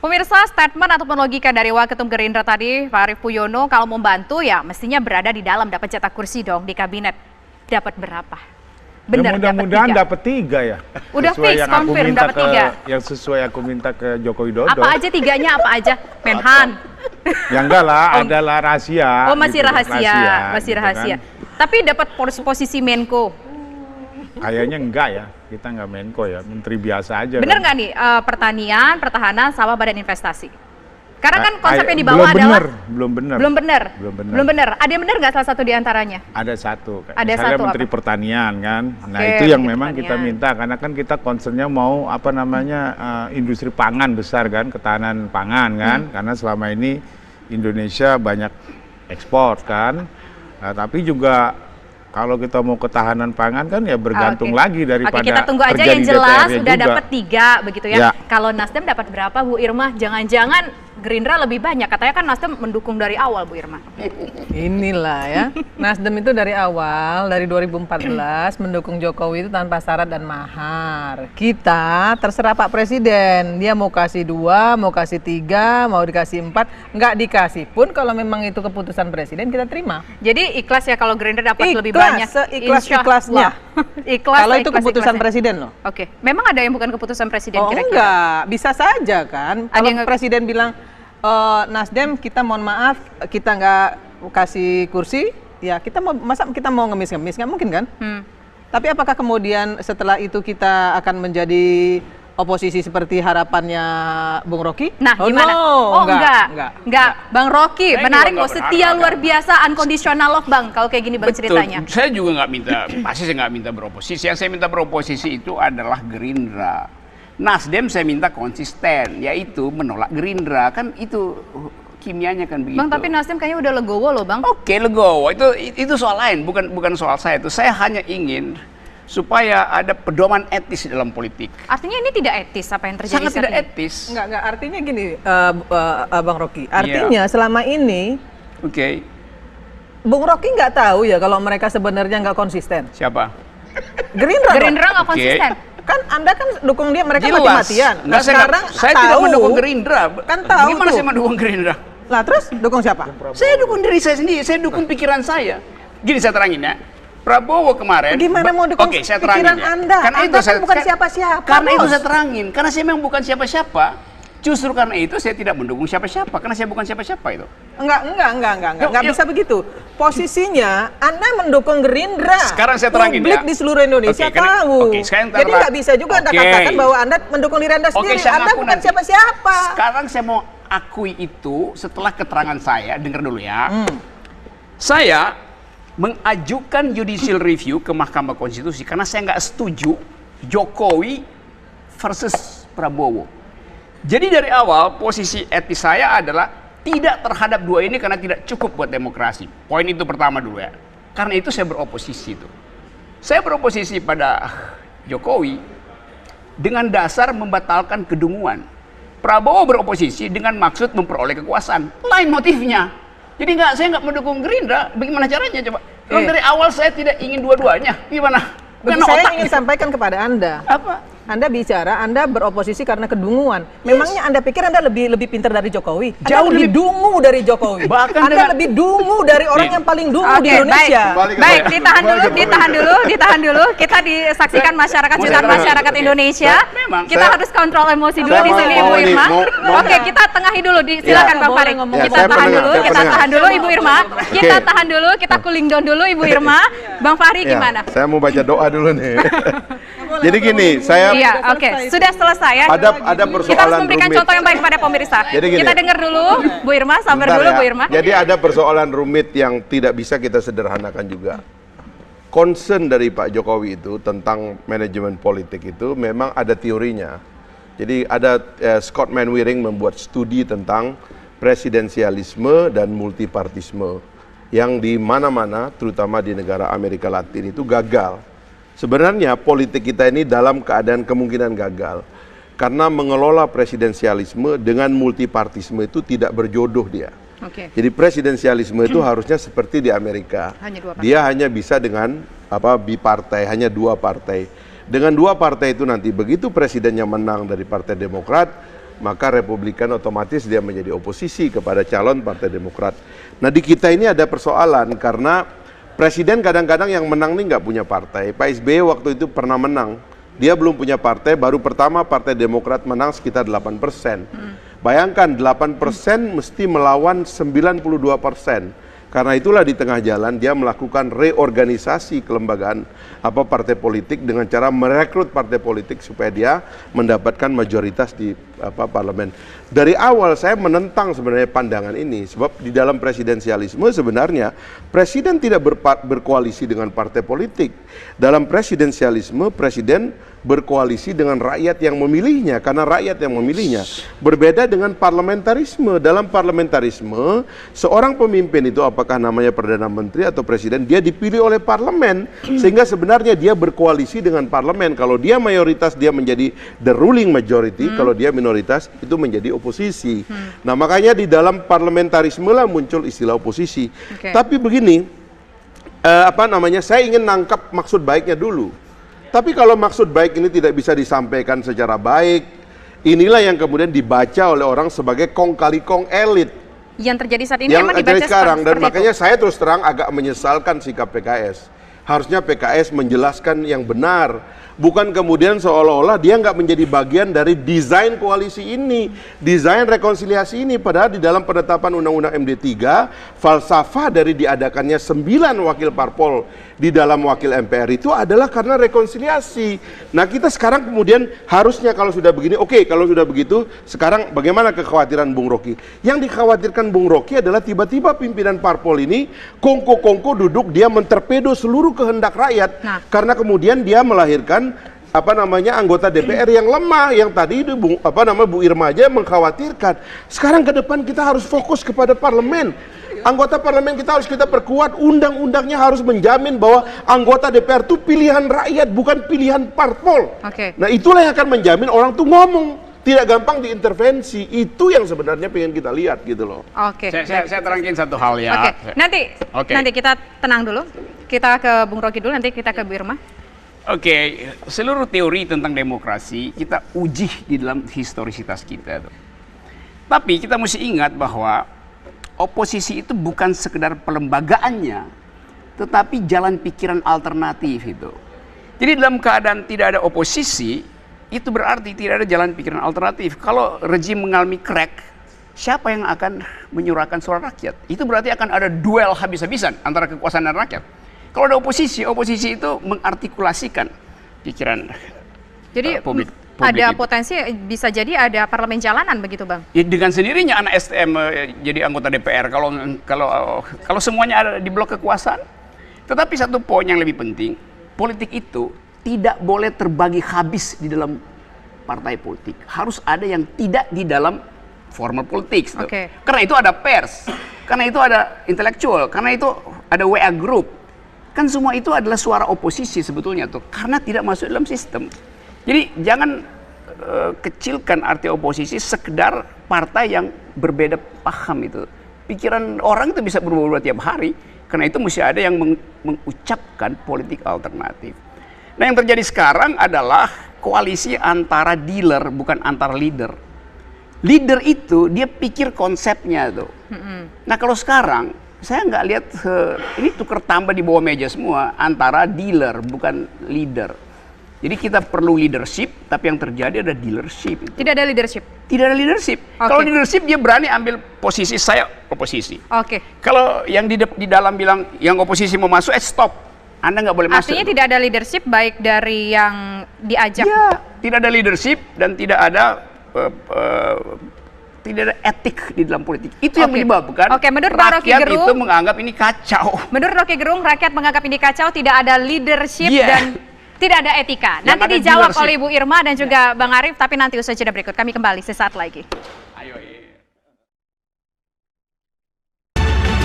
Pemirsa, statement ataupun logika dari Waketum Gerindra tadi, Pak Arief Puyono, kalau membantu ya mestinya berada di dalam, dapat jatah kursi dong di kabinet. Dapat berapa? Benar, ya, mudah-mudahan dapat 3 ya. Udah fix, confirm dapat 3. Yang sesuai aku minta ke Joko Widodo. Apa aja 3-nya, apa aja? Menhan. Ya enggak lah, adalah rahasia. Oh, masih gitu, rahasia, masih gitu rahasia. Kan. Tapi dapat posisi Menko. Kayaknya enggak ya, kita enggak Menko ya, menteri biasa aja. Bener nggak nih, pertanian, pertahanan, sawah, badan investasi? Karena kan konsep yang dibawa adalah belum benar. Belum benar. Ada yang benar nggak salah satu di antaranya? Ada satu. Ada misalnya satu Menteri apa? Pertanian kan. Nah, Oke, itu yang Menteri memang Pertanian. kita minta karena kan kita concernnya mau industri pangan besar kan, ketahanan pangan kan. Karena selama ini Indonesia banyak ekspor kan. Nah, tapi juga kalau kita mau ketahanan pangan kan ya bergantung lagi daripada kita tunggu aja kerja yang di jelas DPR-nya udah juga. dapat 3 begitu ya. Kalau Nasdem dapat berapa Bu Irma? Jangan-jangan Gerindra lebih banyak, katanya kan Nasdem mendukung dari awal Bu Irma. Inilah ya, Nasdem itu dari awal, dari 2014 mendukung Jokowi itu tanpa syarat dan mahar. Kita terserah Pak Presiden, dia mau kasih 2, mau kasih 3, mau dikasih 4, nggak dikasih pun kalau memang itu keputusan Presiden kita terima. Jadi ikhlas ya kalau Gerindra dapat lebih Ikhlas, banyak. seikhlas-ikhlasnya. Ikhlas. Kalau itu seikhlas-ikhlasnya. keputusan Presiden loh. Oke, memang ada yang bukan keputusan Presiden Oh kira-kira? enggak, bisa saja kan. Ada Kalau yang- Presiden bilang, Nasdem kita mohon maaf, kita nggak kasih kursi, ya masa kita mau ngemis-ngemis, nggak mungkin kan? Tapi apakah kemudian setelah itu kita akan menjadi oposisi seperti harapannya Bung Rocky? Nah, gimana? No, enggak. Bang Rocky, Saya menarik juga loh, nggak setia berharap, luar biasa, unconditional love Bang, kalau kayak gini Bang ceritanya. Saya juga nggak minta, pasti saya nggak minta beroposisi. Yang saya minta beroposisi itu adalah Gerindra. Nasdem saya minta konsisten, yaitu menolak Gerindra. Kan itu kimianya kan begitu. Bang, tapi Nasdem kayaknya udah legowo loh Bang. Oke, legowo. Itu soal lain, bukan soal saya. Itu saya hanya ingin supaya ada pedoman etis dalam politik. Artinya ini tidak etis apa yang terjadi Sangat saat tidak ini? etis. Enggak, artinya gini, Bang Rocky. Artinya selama ini Oke, Bung Rocky nggak tahu ya kalau mereka sebenarnya nggak konsisten. siapa? Gerindra dong. Gerindra nggak Oke. konsisten. Kan Anda kan dukung dia, mereka Jelas. mati-matian. Nah, Nggak, sekarang saya tahu, tidak mendukung Gerindra. Kan tahu Gimana tuh. saya mendukung Gerindra? Lah terus dukung siapa? Saya dukung diri saya sendiri, saya dukung pikiran saya. Gini saya terangin ya. Prabowo kemarin. Gimana mau dukung Oke, saya terangin pikiran ya. Anda? Anda kan bukan siapa-siapa, Karena itu Bos. saya terangin. Karena saya memang bukan siapa-siapa. Justru karena itu saya tidak mendukung siapa-siapa. Karena saya bukan siapa-siapa itu. Enggak Yuk. bisa begitu. Posisinya Anda mendukung Gerindra. Sekarang saya terangin Publik ya. di seluruh Indonesia Oke, karena- tahu. oke, sekarang Jadi nggak bisa juga Anda Oke. katakan bahwa Anda mendukung diri Anda sendiri. saya Anda ngaku bukan nanti. siapa-siapa. Sekarang saya mau akui itu setelah keterangan saya. Dengar dulu ya. Saya mengajukan judicial review ke Mahkamah Konstitusi karena saya nggak setuju Jokowi versus Prabowo. Jadi dari awal posisi etis saya adalah tidak terhadap dua ini karena tidak cukup buat demokrasi. Poin itu pertama dulu ya. Karena itu saya beroposisi tuh. Saya beroposisi pada Jokowi dengan dasar membatalkan kedunguan. Prabowo beroposisi dengan maksud memperoleh kekuasaan. Lain motifnya. Jadi saya nggak mendukung Gerindra. Bagaimana caranya coba? Kalau dari awal saya tidak ingin dua-duanya. Gimana? Bagi Bukan saya otak ingin gitu. sampaikan kepada Anda. Apa? Anda bicara, Anda beroposisi karena kedunguan. Memangnya Anda pikir Anda lebih pintar dari Jokowi? Jauh Anda lebih lebih- dungu dari Jokowi. Bahkan Anda dengan- lebih dungu dari orang Nih. yang paling dungu di Oke, Indonesia. baik, ditahan dulu. Kita disaksikan masyarakat jutaan masyarakat Indonesia. Memang. Kita harus kontrol emosi dulu Saya di sini mau Ibu ini, Irma. mau- Oke, kita tengahi dulu. Silakan Bang boleh Farid. ngomong. Ya, Kita saya tahan pendengar, dulu, saya kita pendengar. tahan dulu Ibu Irma. Kita Oke. tahan dulu, kita cooling down dulu Ibu Irma. Bang Fahri Ya, gimana? saya mau baca doa dulu nih. Jadi gini, saya Iya, oke. Sudah selesai ya. ada Kita harus persoalan memberikan rumit. contoh yang baik kepada pemirsa. Jadi gini. Kita dengar dulu, Bu Irma, sabar Bentar dulu ya. Bu Irma. Jadi ada persoalan rumit yang tidak bisa kita sederhanakan juga. Concern dari Pak Jokowi itu tentang manajemen politik itu memang ada teorinya. Jadi ada Scott Manwaring membuat studi tentang presidensialisme dan multipartisme yang di mana-mana, terutama di negara Amerika Latin itu gagal. Sebenarnya politik kita ini dalam keadaan kemungkinan gagal. Karena mengelola presidensialisme dengan multipartisme itu tidak berjodoh dia. Oke. Jadi presidensialisme itu harusnya seperti di Amerika. Hanya dua partai. Dia hanya bisa dengan bipartai, hanya dua partai. Dengan dua partai itu nanti begitu presidennya menang dari Partai Demokrat, maka Republikan otomatis dia menjadi oposisi kepada calon Partai Demokrat. Nah di kita ini ada persoalan karena presiden kadang-kadang yang menang nih nggak punya partai. Pak SBY waktu itu pernah menang, dia belum punya partai, baru pertama Partai Demokrat menang sekitar 8%. Bayangkan 8% mesti melawan 92%. Karena itulah di tengah jalan dia melakukan reorganisasi kelembagaan partai politik dengan cara merekrut partai politik supaya dia mendapatkan mayoritas di parlemen. Dari awal saya menentang sebenarnya pandangan ini sebab di dalam presidensialisme sebenarnya presiden tidak berkoalisi dengan partai politik. Dalam presidensialisme presiden berkoalisi dengan rakyat yang memilihnya karena rakyat yang memilihnya. Berbeda dengan parlamentarisme. Dalam parlamentarisme seorang pemimpin itu apakah namanya Perdana Menteri atau Presiden, dia dipilih oleh parlemen sehingga sebenarnya dia berkoalisi dengan parlemen. Kalau dia mayoritas dia menjadi the ruling majority, kalau dia minoritas itu menjadi oposisi. Nah makanya di dalam parlamentarisme lah muncul istilah oposisi. Tapi begini, saya ingin nangkap maksud baiknya dulu. Tapi kalau maksud baik ini tidak bisa disampaikan secara baik, inilah yang kemudian dibaca oleh orang sebagai kong kali kong elit. Yang terjadi saat ini yang emang dibaca sekarang, dan makanya itu. saya terus terang agak menyesalkan sikap PKS. Harusnya PKS menjelaskan yang benar. Bukan kemudian seolah-olah dia nggak menjadi bagian dari desain koalisi ini, desain rekonsiliasi ini. Padahal di dalam penetapan Undang-Undang MD3, falsafah dari diadakannya 9 wakil parpol di dalam wakil MPR itu adalah karena rekonsiliasi. Nah kita sekarang kemudian harusnya kalau sudah begini, oke, kalau sudah begitu, sekarang bagaimana kekhawatiran Bung Rocky? Yang dikhawatirkan Bung Rocky adalah tiba-tiba pimpinan parpol ini kongko-kongko duduk, dia mentorpedo seluruh kehendak rakyat. Karena kemudian dia melahirkan anggota DPR yang lemah, yang tadi itu Bu Irma aja mengkhawatirkan. Sekarang ke depan kita harus fokus kepada parlemen. Anggota parlemen kita harus kita perkuat, undang-undangnya harus menjamin bahwa anggota DPR itu pilihan rakyat, bukan pilihan parpol. Nah itulah yang akan menjamin orang tuh ngomong, tidak gampang diintervensi. Itu yang sebenarnya pengen kita lihat gitu loh. Saya terangin satu hal ya. Nanti kita tenang dulu. Kita ke Bung Rocky dulu, nanti kita ke Bu Irma. Seluruh teori tentang demokrasi kita uji di dalam historisitas kita. Tapi kita mesti ingat bahwa oposisi itu bukan sekedar pelembagaannya, tetapi jalan pikiran alternatif itu. Jadi dalam keadaan tidak ada oposisi, itu berarti tidak ada jalan pikiran alternatif. Kalau rejim mengalami crack, siapa yang akan menyuarakan suara rakyat? Itu berarti akan ada duel habis-habisan antara kekuasaan dan rakyat. Kalau ada oposisi itu mengartikulasikan pikiran publik. Ada potensi bisa jadi ada parlemen jalanan begitu Bang? Ya, dengan sendirinya anak STM jadi anggota DPR kalau semuanya ada di blok kekuasaan. Tetapi satu poin yang lebih penting, politik itu tidak boleh terbagi habis di dalam partai politik. Harus ada yang tidak di dalam formal politik. Karena itu ada pers, karena itu ada intelektual, karena itu ada WA group. Kan semua itu adalah suara oposisi sebetulnya tuh, karena tidak masuk dalam sistem. Jadi jangan kecilkan arti oposisi sekedar partai yang berbeda paham itu. Pikiran orang itu bisa berubah-ubah tiap hari, karena itu mesti ada yang mengucapkan politik alternatif. Nah yang terjadi sekarang adalah koalisi antara dealer bukan antara leader. Leader itu dia pikir konsepnya tuh. Nah kalau sekarang saya nggak lihat ini tukar tambah di bawah meja semua antara dealer bukan leader. Jadi kita perlu leadership, tapi yang terjadi ada dealership. Tidak ada leadership. Tidak ada leadership. Kalau leadership dia berani ambil posisi, saya oposisi. Kalau yang di dalam bilang yang oposisi mau masuk, stop. Anda nggak boleh masuk. Artinya tidak ada leadership baik dari yang diajak. Ya, tidak ada leadership dan tidak ada etik di dalam politik. Itu yang menyebabkan rakyat itu menganggap ini kacau. Menurut Rocky Gerung, rakyat menganggap ini kacau, tidak ada leadership dan tidak ada etika. Nanti dijawab oleh Ibu Irma dan juga Bang Arief, tapi nanti usai jeda berikut. Kami kembali sesaat lagi.